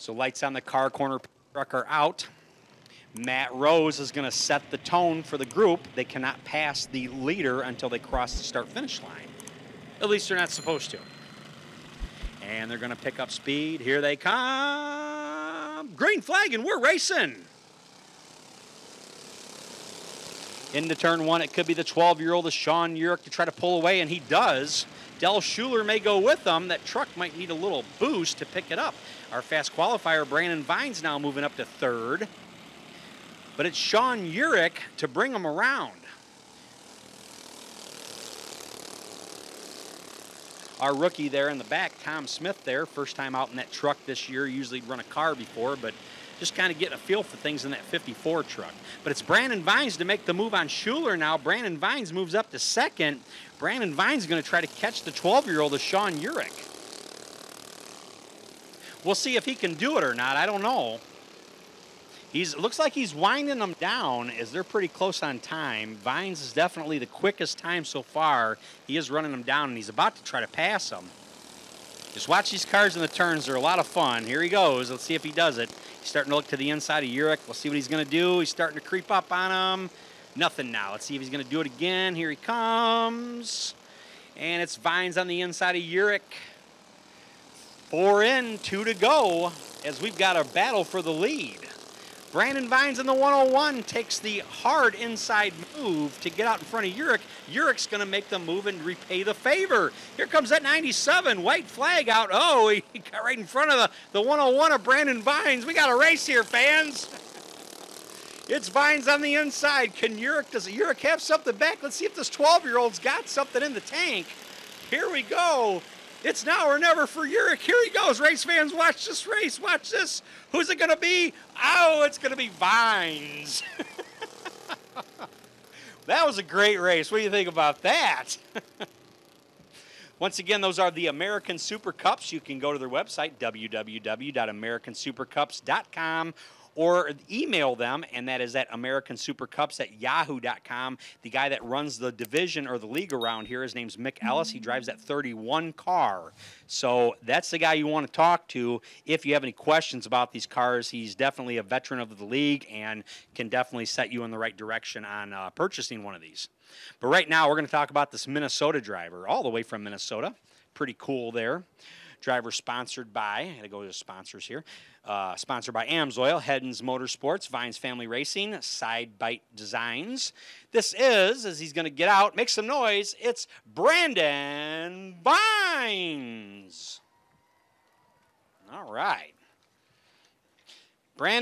So lights on the car, corner truck are out. Matt Rose is going to set the tone for the group. They cannot pass the leader until they cross the start-finish line. At least they're not supposed to. And they're going to pick up speed. Here they come. Green flag, and we're racing. Into turn one, it could be the 12-year-old Sean Urich to try to pull away, and he does. Del Schuler may go with them. That truck might need a little boost to pick it up. Our fast qualifier, Brandon Vines, now moving up to third. But it's Sean Urich to bring him around. Our rookie there in the back, Tom Smith there, first time out in that truck this year. Usually run a car before, but just kind of getting a feel for things in that 54 truck. But it's Brandon Vines to make the move on Schuler now. Brandon Vines moves up to second. Brandon Vines is going to try to catch the 12-year-old of Sean Urich. We'll see if he can do it or not. I don't know. Looks like he's winding them down as they're pretty close on time. Vines is definitely the quickest time so far. He is running them down, and he's about to try to pass them. Just watch these cars in the turns. They're a lot of fun. Here he goes. Let's see if he does it. He's starting to look to the inside of Urich. We'll see what he's going to do. He's starting to creep up on him. Nothing now. Let's see if he's going to do it again. Here he comes. And it's Vines on the inside of Urich. 4 in, 2 to go as we've got a battle for the lead. Brandon Vines in the 101 takes the hard inside move to get out in front of Urich. Urich's going to make the move and repay the favor. Here comes that 97, white flag out. Oh, he got right in front of the 101 of Brandon Vines. We got a race here, fans. It's Vines on the inside. Does Urich have something back? Let's see if this 12-year-old's got something in the tank. Here we go. It's now or never for Urich. Here he goes. Race fans, watch this race. Watch this. Who's it going to be? Oh, it's going to be Vines. That was a great race. What do you think about that? Once again, those are the American Super Cups. You can go to their website, www.americansupercups.com, or email them, and that is at americansupercups@yahoo.com. The guy that runs the division or the league around here, his name's Mick Ellis. He drives that 31 car. So that's the guy you want to talk to if you have any questions about these cars. He's definitely a veteran of the league and can definitely set you in the right direction on purchasing one of these. But right now, we're going to talk about this Minnesota driver, all the way from Minnesota. Pretty cool there. Driver sponsored by, I gotta go to the sponsors here. Sponsored by Amsoil, Heddens Motorsports, Vines Family Racing, Side Bite Designs. This is, as he's gonna get out, make some noise, it's Brandon Vines. All right. Brandon.